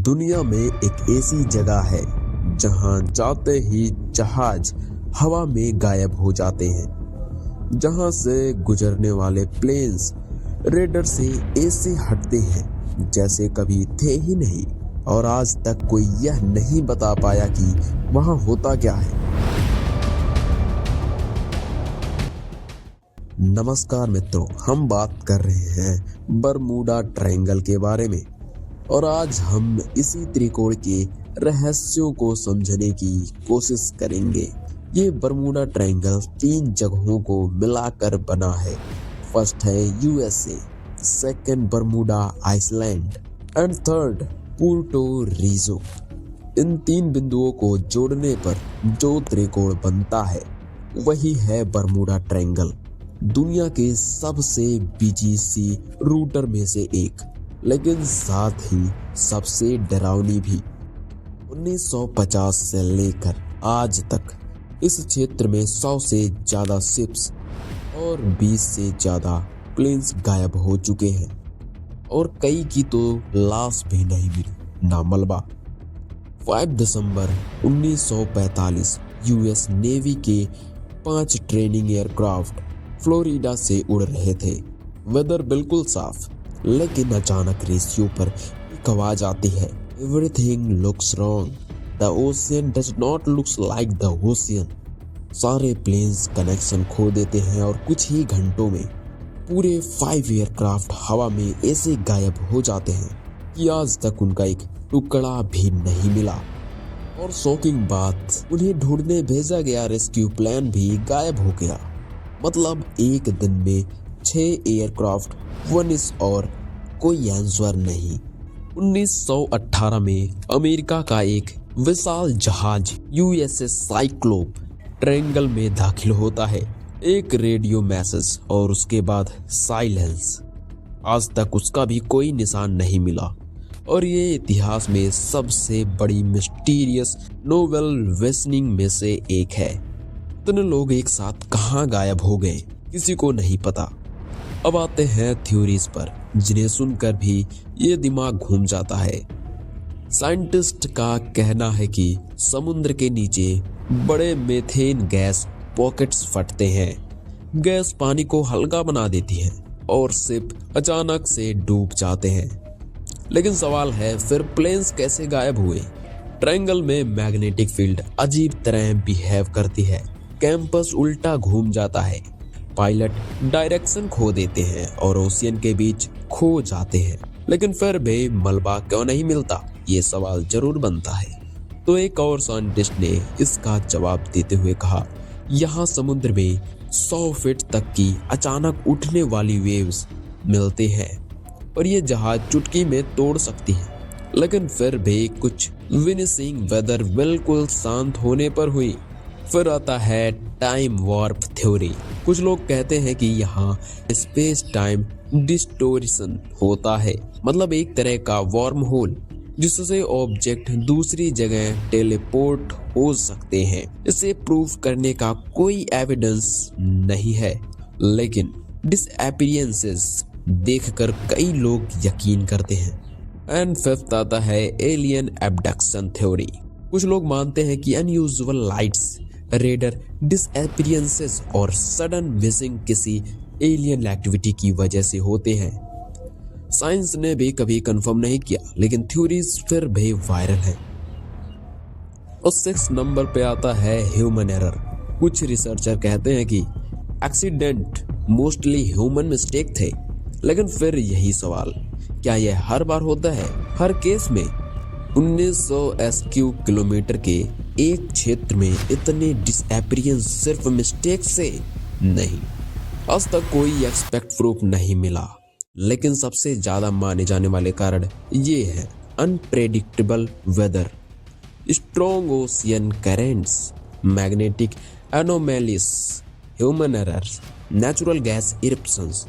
दुनिया में एक ऐसी जगह है जहां जाते ही जहाज हवा में गायब हो जाते हैं, जहां से गुजरने वाले प्लेन्स रेडर से ऐसे हटते हैं जैसे कभी थे ही नहीं, और आज तक कोई यह नहीं बता पाया कि वहां होता क्या है। नमस्कार मित्रों, हम बात कर रहे हैं बरमूडा ट्रायंगल के बारे में, और आज हम इसी त्रिकोण के रहस्यों को समझने की कोशिश करेंगे। ये बरमूडा ट्रायंगल 3 जगहों को मिलाकर बना है। फर्स्ट है USA, second Bermuda Iceland and third Puerto Rico. इन 3 बिंदुओं को जोड़ने पर जो त्रिकोण बनता है वही है बरमूडा ट्रायंगल, दुनिया के सबसे बिजी सी रूटर में से एक, लेकिन साथ ही सबसे डरावनी भी। 1950 से लेकर आज तक इस क्षेत्र में 100 से ज्यादा शिप्स और 20 से ज्यादा प्लेन्स गायब हो चुके हैं, और कई की तो लाश भी नहीं मिली, ना मलबा। 5 दिसंबर 1945 यूएस नेवी के 5 ट्रेनिंग एयरक्राफ्ट फ्लोरिडा से उड़ रहे थे। वेदर बिल्कुल साफ, लेकिन अचानक रेडियो पर एक आवाज आती है, everything looks wrong, the ocean does not looks like the ocean. सारे प्लेन्स कनेक्शन खो देते हैं और कुछ ही घंटों में पूरे 5 एयरक्राफ्ट हवा में ऐसे गायब हो जाते हैं कि आज तक उनका एक टुकड़ा भी नहीं मिला। और शॉकिंग बात, उन्हें ढूंढने भेजा गया रेस्क्यू प्लान भी गायब हो गया। मतलब एक दिन में 6 एयरक्राफ्ट वनिश और कोई आंसर नहीं। 1918 में अमेरिका का एक विशाल जहाज यूएसएस साइक्लोप ट्रायंगल में दाखिल होता है। एक रेडियो मैसेज और उसके बाद साइलेंस। आज तक उसका भी कोई निशान नहीं मिला, और ये इतिहास में सबसे बड़ी मिस्टीरियस नोवेल वेसनिंग में से एक है। इतने लोग एक साथ कहाँ गायब हो गए, किसी को नहीं पता। अब आते हैं थ्योरीज पर, जिन्हें सुनकर भी ये दिमाग घूम जाता है। साइंटिस्ट का कहना है कि समुद्र के नीचे बड़े मीथेन गैस पॉकेट्स फटते हैं। गैस पानी को हल्का बना देती है और शिप अचानक से डूब जाते हैं। लेकिन सवाल है, फिर प्लेन्स कैसे गायब हुए? ट्रायंगल में मैग्नेटिक फील्ड अजीब तरह बिहेव करती है। कैंपस उल्टा घूम जाता है, पायलट डायरेक्शन खो देते हैं और ओशियन के बीच खो जाते हैं। लेकिन फिर भी मलबा क्यों नहीं मिलता, ये सवाल जरूर बनता है। तो एक और साइंटिस्ट ने इसका जवाब देते हुए कहा, यहाँ समुद्र में 100 फीट तक की अचानक उठने वाली वेव्स मिलते हैं, और ये जहाज चुटकी में तोड़ सकती है। लेकिन फिर भी कुछ विनिशिंग वेदर बिल्कुल शांत होने पर हुई। फिर आता है टाइम वार्प थ्योरी। कुछ लोग कहते हैं कि यहाँ स्पेस टाइम डिस्टोर्शन होता है, मतलब एक तरह का वार्म होल, जिससे ऑब्जेक्ट दूसरी जगह टेलीपोर्ट हो सकते हैं। इसे प्रूव करने का कोई एविडेंस नहीं है, लेकिन डिसअपीयरेंसेस देखकर कई लोग यकीन करते हैं। एंड फिफ्थ आता है एलियन एब्डक्शन थ्योरी। कुछ लोग मानते हैं कि अनयूजुअल लाइट्स, रेडर डिसअपीयरेंसेस और सडन मिसिंग किसी एलियन एक्टिविटी की वजह से होते हैं। साइंस ने भी कभी कंफर्म नहीं किया, लेकिन थ्योरीज फिर भी वायरल है। और 6 नंबर पे आता है ह्यूमन एरर। कुछ रिसर्चर कहते हैं कि एक्सीडेंट मोस्टली ह्यूमन मिस्टेक थे, लेकिन फिर यही सवाल, क्या यह हर बार होता है, हर केस में? 1900 स्क्वायर किलोमीटर के एक क्षेत्र में इतने डिसअपीयरेंस सिर्फ मिस्टेक से नहीं। आज तक कोई एक्सपेक्ट प्रूफ नहीं मिला, लेकिन सबसे ज्यादा माने जाने वाले कारण ये है unpredictable weather, strong ocean currents, magnetic anomalies, human errors, natural gas eruptions.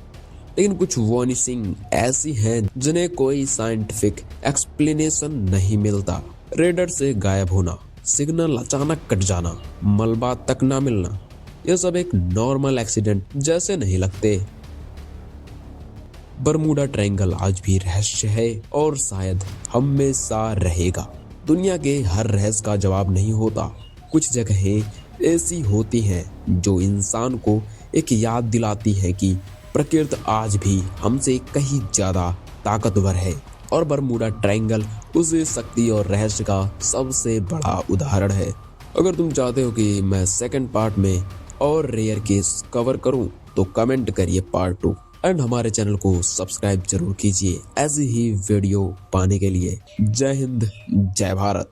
लेकिन कुछ वार्निंग ऐसी हैं जिन्हें कोई साइंटिफिक एक्सप्लेनेशन नहीं मिलता। रेडर से गायब होना, सिग्नल अचानक कट जाना, मलबा तक ना मिलना, यह सब एक नॉर्मल एक्सीडेंट जैसे नहीं लगते। बरमूडा ट्रायंगल आज भी रहस्य है और शायद हमेशा रहेगा। दुनिया के हर रहस्य का जवाब नहीं होता। कुछ जगहें ऐसी होती हैं जो इंसान को एक याद दिलाती है कि प्रकृति आज भी हमसे कहीं ज्यादा ताकतवर है और बरमूडा ट्रायंगल उस शक्ति और रहस्य का सबसे बड़ा उदाहरण है। अगर तुम चाहते हो कि मैं सेकंड पार्ट में और रेयर केस कवर करूं तो कमेंट करिए पार्ट 2 एंड हमारे चैनल को सब्सक्राइब जरूर कीजिए ऐसी ही वीडियो पाने के लिए। जय हिंद, जय भारत।